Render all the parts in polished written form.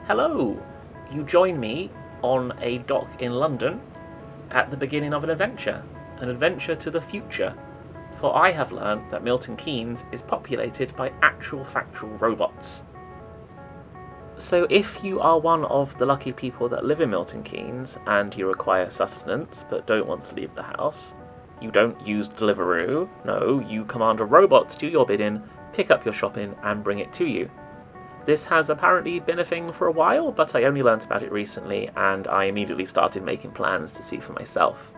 Hello! You join me on a dock in London at the beginning of an adventure to the future, for I have learned that Milton Keynes is populated by actual factual robots. So if you are one of the lucky people that live in Milton Keynes and you require sustenance but don't want to leave the house, you don't use Deliveroo, no, you command a robot to do your bidding, pick up your shopping and bring it to you. This has apparently been a thing for a while, but I only learnt about it recently and I immediately started making plans to see for myself.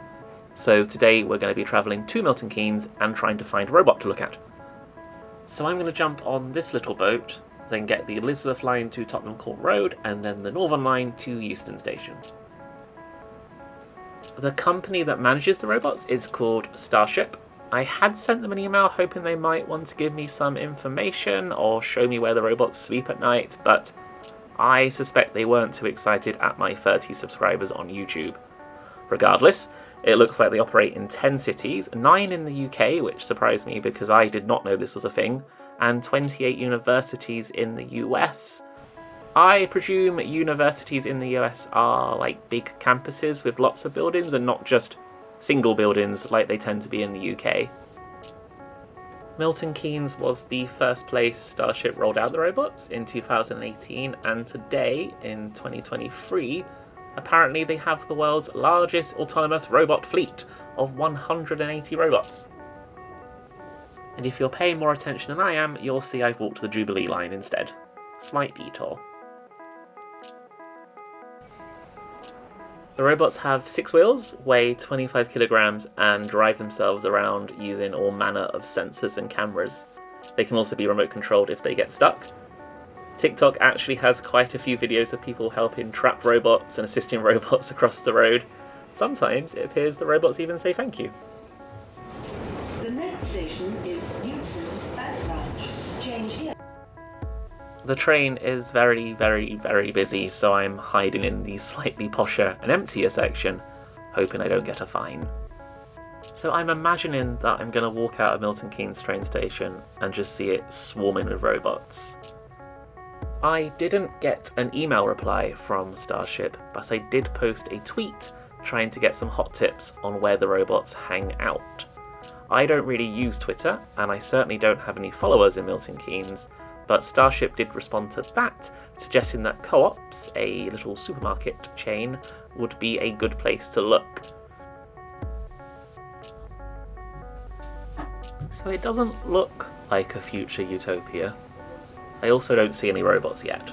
So today we're going to be travelling to Milton Keynes and trying to find a robot to look at. So I'm going to jump on this little boat, then get the Elizabeth line to Tottenham Court Road and then the Northern line to Euston Station. The company that manages the robots is called Starship. I had sent them an email hoping they might want to give me some information or show me where the robots sleep at night, but I suspect they weren't too excited at my 30 subscribers on YouTube. Regardless, it looks like they operate in 10 cities, 9 in the UK, which surprised me because I did not know this was a thing, and 28 universities in the US. I presume universities in the US are like big campuses with lots of buildings and not just single buildings like they tend to be in the UK. Milton Keynes was the first place Starship rolled out the robots in 2018, and today, in 2023, apparently they have the world's largest autonomous robot fleet of 180 robots. And if you're paying more attention than I am, you'll see I've walked the Jubilee line instead. Slight detour. The robots have 6 wheels, weigh 25 kilograms, and drive themselves around using all manner of sensors and cameras. They can also be remote controlled if they get stuck. TikTok actually has quite a few videos of people helping trap robots and assisting robots across the road. Sometimes it appears the robots even say thank you. The next station is Euston Backrange. Change here. The train is very, very, very busy, so I'm hiding in the slightly posher and emptier section, hoping I don't get a fine. So I'm imagining that I'm going to walk out of Milton Keynes train station and just see it swarming with robots. I didn't get an email reply from Starship, but I did post a tweet trying to get some hot tips on where the robots hang out. I don't really use Twitter, and I certainly don't have any followers in Milton Keynes, but Starship did respond to that, suggesting that Co-op's, a little supermarket chain, would be a good place to look. So it doesn't look like a future utopia. I also don't see any robots yet.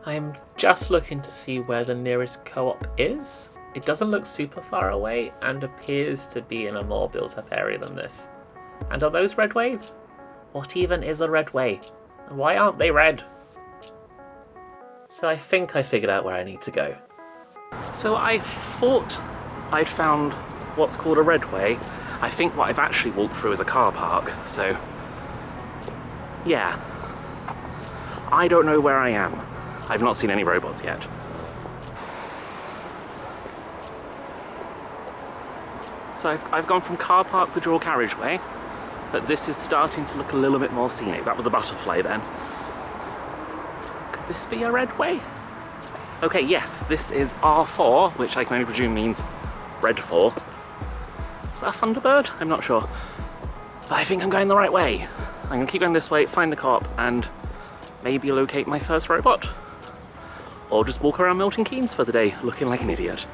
I'm just looking to see where the nearest Co-op is. It doesn't look super far away and appears to be in a more built up area than this. And are those red ways? What even is a red way? And why aren't they red? So I think I figured out where I need to go. So I thought I'd found what's called a red way. I think what I've actually walked through is a car park, so yeah. I don't know where I am. I've not seen any robots yet. So I've gone from car park to dual carriageway, but this is starting to look a little bit more scenic. That was a butterfly then. Could this be a red way? Okay, yes, this is R4, which I can only presume means red 4. Is that a Thunderbird? I'm not sure. But I think I'm going the right way. I'm gonna keep going this way, find the co-op, and maybe locate my first robot. Or just walk around Milton Keynes for the day, looking like an idiot.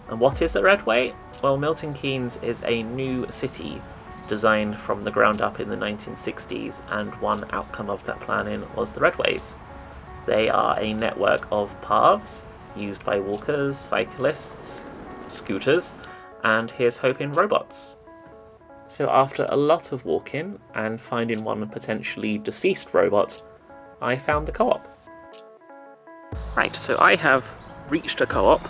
And what is a red way? Well, Milton Keynes is a new city designed from the ground up in the 1960s, and one outcome of that planning was the Redways. They are a network of paths used by walkers, cyclists, scooters, and here's hoping robots. So after a lot of walking and finding one potentially deceased robot, I found the co-op. Right, so I have reached a co-op.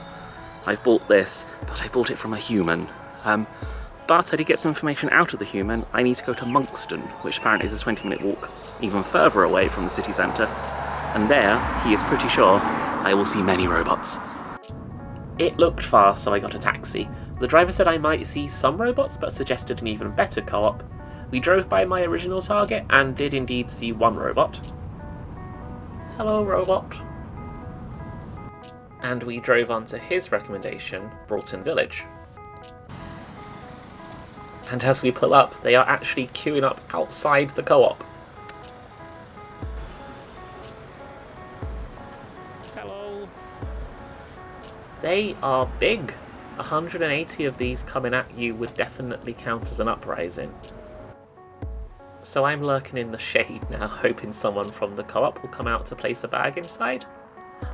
I've bought this, but I bought it from a human. But I did get some information out of the human. I need to go to Monkston, which apparently is a 20-minute walk even further away from the city centre. And there, he is pretty sure I will see many robots. It looked far, so I got a taxi. The driver said I might see some robots, but suggested an even better co-op. We drove by my original target and did indeed see one robot. Hello, robot. And we drove on to his recommendation, Broughton Village. And as we pull up, they are actually queuing up outside the co-op. Hello. They are big. 180 of these coming at you would definitely count as an uprising. So I'm lurking in the shade now, hoping someone from the co-op will come out to place a bag inside.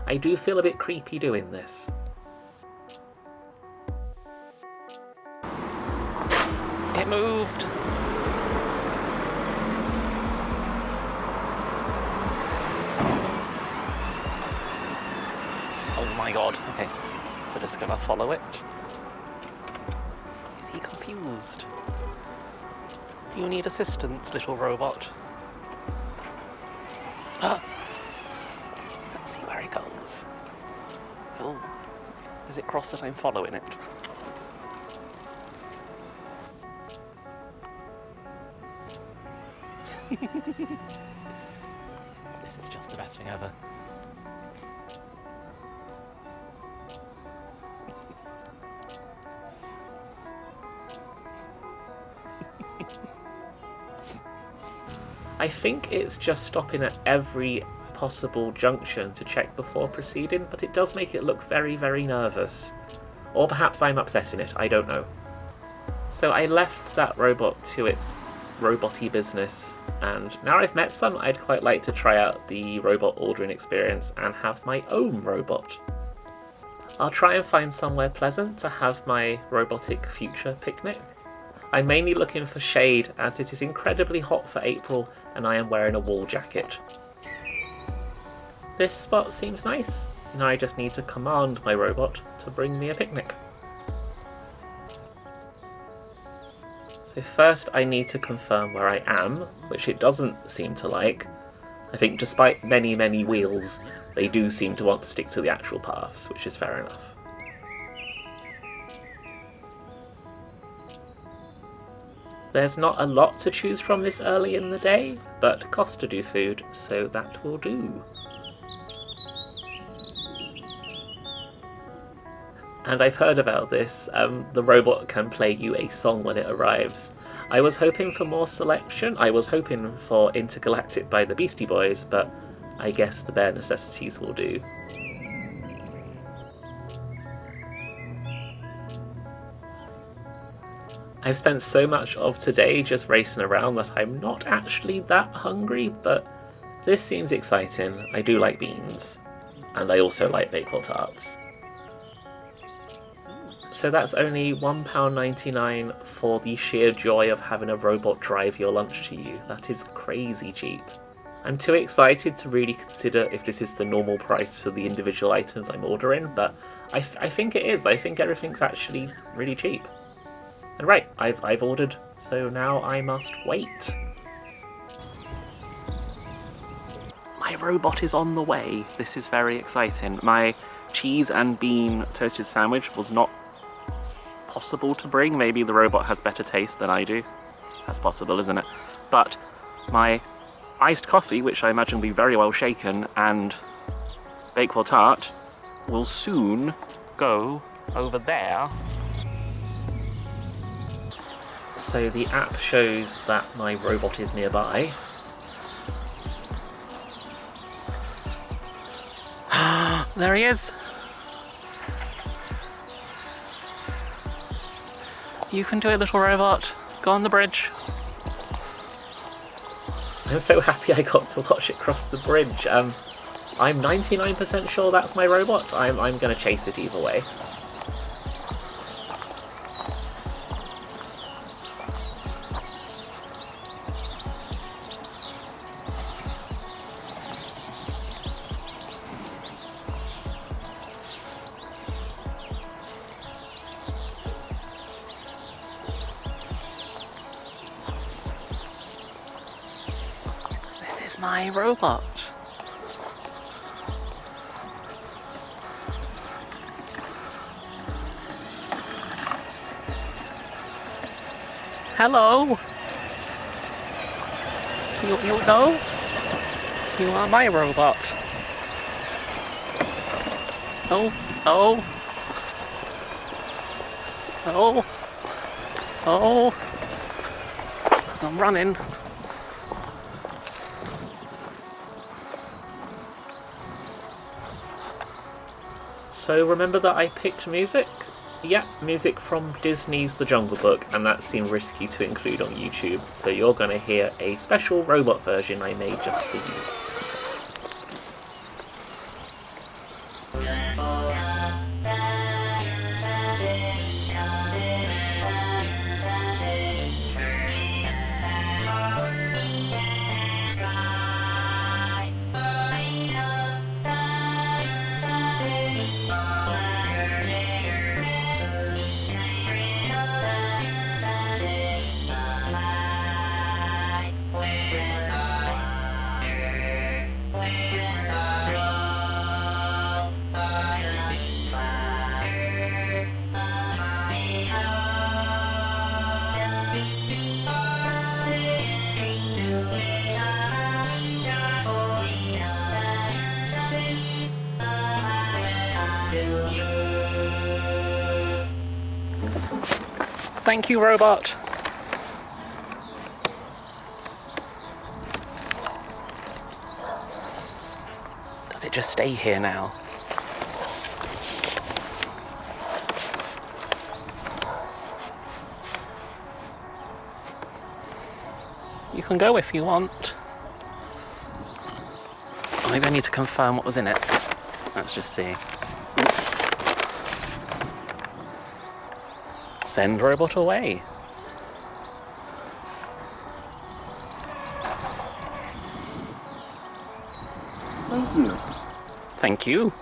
I do feel a bit creepy doing this. It moved! Oh my god, okay. We're just gonna follow it. Is he confused? Do you need assistance, little robot? Ah! Let's see where he goes. Oh, is it cross that I'm following it? This is just the best thing ever. I think it's just stopping at every possible junction to check before proceeding, but it does make it look very, very nervous. Or perhaps I'm upsetting it, I don't know. So I left that robot to its robot-y business, and now I've met some, I'd quite like to try out the robot ordering experience and have my own robot. I'll try and find somewhere pleasant to have my robotic future picnic. I'm mainly looking for shade as it is incredibly hot for April and I am wearing a wool jacket. This spot seems nice. Now I just need to command my robot to bring me a picnic. So first I need to confirm where I am, which it doesn't seem to like. I think despite many, many wheels, they do seem to want to stick to the actual paths, which is fair enough. There's not a lot to choose from this early in the day, but cost to do food, so that will do. And I've heard about this, the robot can play you a song when it arrives. I was hoping for more selection, I was hoping for Intergalactic by the Beastie Boys, but I guess the Bare Necessities will do. I've spent so much of today just racing around that I'm not actually that hungry, but this seems exciting. I do like beans, and I also like Bakewell tarts. So that's only £1.99 for the sheer joy of having a robot drive your lunch to you. That is crazy cheap. I'm too excited to really consider if this is the normal price for the individual items I'm ordering, but I think it is. I think everything's actually really cheap. And right, I've ordered, so now I must wait. My robot is on the way. This is very exciting. My cheese and bean toasted sandwich was not possible to bring. Maybe the robot has better taste than I do. That's possible, isn't it? But my iced coffee, which I imagine will be very well shaken, and Bakewell tart will soon go over there. So the app shows that my robot is nearby. There he is! You can do it, little robot. Go on the bridge. I'm so happy I got to watch it cross the bridge. I'm 99% sure that's my robot. I'm gonna chase it either way. My robot. Hello. You know? You are my robot. Oh, oh. Oh. Oh. I'm running. So remember that I picked music? Yeah, music from Disney's The Jungle Book, and that seemed risky to include on YouTube, so you're going to hear a special robot version I made just for you. Thank you, robot. Does it just stay here now? You can go if you want. Maybe I need to confirm what was in it. Let's just see. Send robot away. Thank you. Thank you.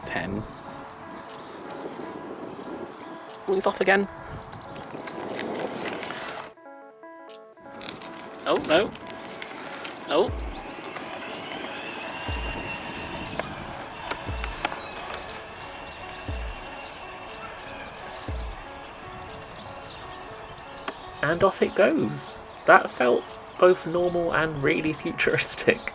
$10. Oh, he's off again. Oh, no. Oh. And off it goes. That felt both normal and really futuristic.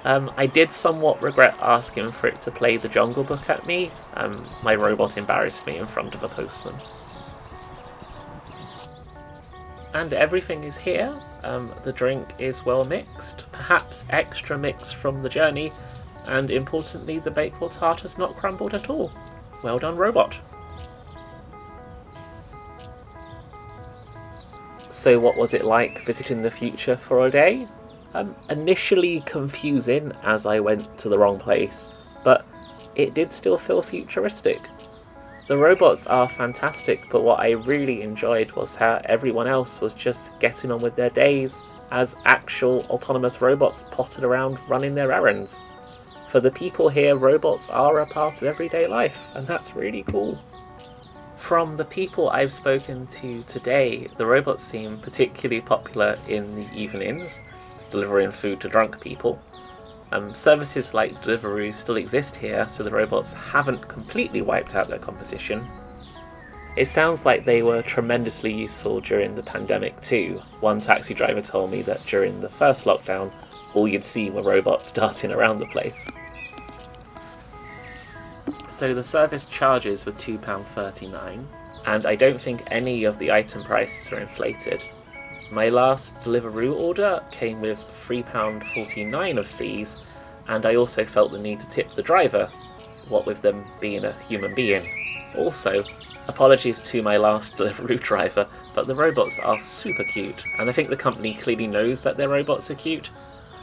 I did somewhat regret asking for it to play The Jungle Book at me. My robot embarrassed me in front of a postman. And everything is here. The drink is well mixed, perhaps extra mixed from the journey, and importantly the Bakewell tart has not crumbled at all. Well done, robot. So what was it like visiting the future for a day? Initially confusing as I went to the wrong place, but it did still feel futuristic. The robots are fantastic, but what I really enjoyed was how everyone else was just getting on with their days as actual autonomous robots potted around running their errands. For the people here, robots are a part of everyday life, and that's really cool. From the people I've spoken to today, the robots seem particularly popular in the evenings, delivering food to drunk people. Services like Deliveroo still exist here, so the robots haven't completely wiped out their competition. It sounds like they were tremendously useful during the pandemic too. One taxi driver told me that during the first lockdown, all you'd see were robots darting around the place. So the service charges were £2.39, and I don't think any of the item prices are inflated. My last Deliveroo order came with £3.49 of fees, and I also felt the need to tip the driver, what with them being a human being. Also, apologies to my last Deliveroo driver, but the robots are super cute, and I think the company clearly knows that their robots are cute.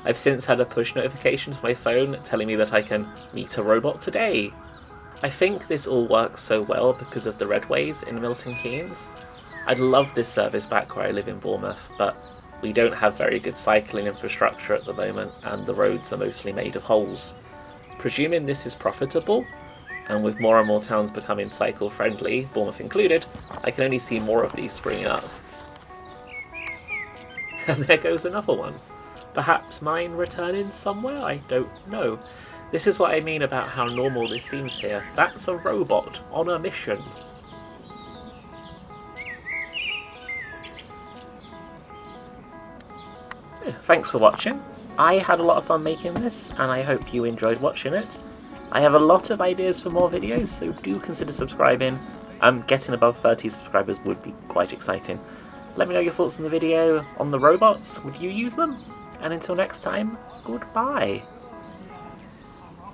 I've since had a push notification to my phone telling me that I can meet a robot today. I think this all works so well because of the redways in Milton Keynes. I'd love this service back where I live in Bournemouth, but we don't have very good cycling infrastructure at the moment, and the roads are mostly made of holes. Presuming this is profitable, and with more and more towns becoming cycle-friendly, Bournemouth included, I can only see more of these springing up. And there goes another one. Perhaps mine returning somewhere? I don't know. This is what I mean about how normal this seems here. That's a robot on a mission. So, thanks for watching. I had a lot of fun making this, and I hope you enjoyed watching it. I have a lot of ideas for more videos, so do consider subscribing. Getting above 30 subscribers would be quite exciting. Let me know your thoughts on the video on the robots. Would you use them? And until next time, goodbye.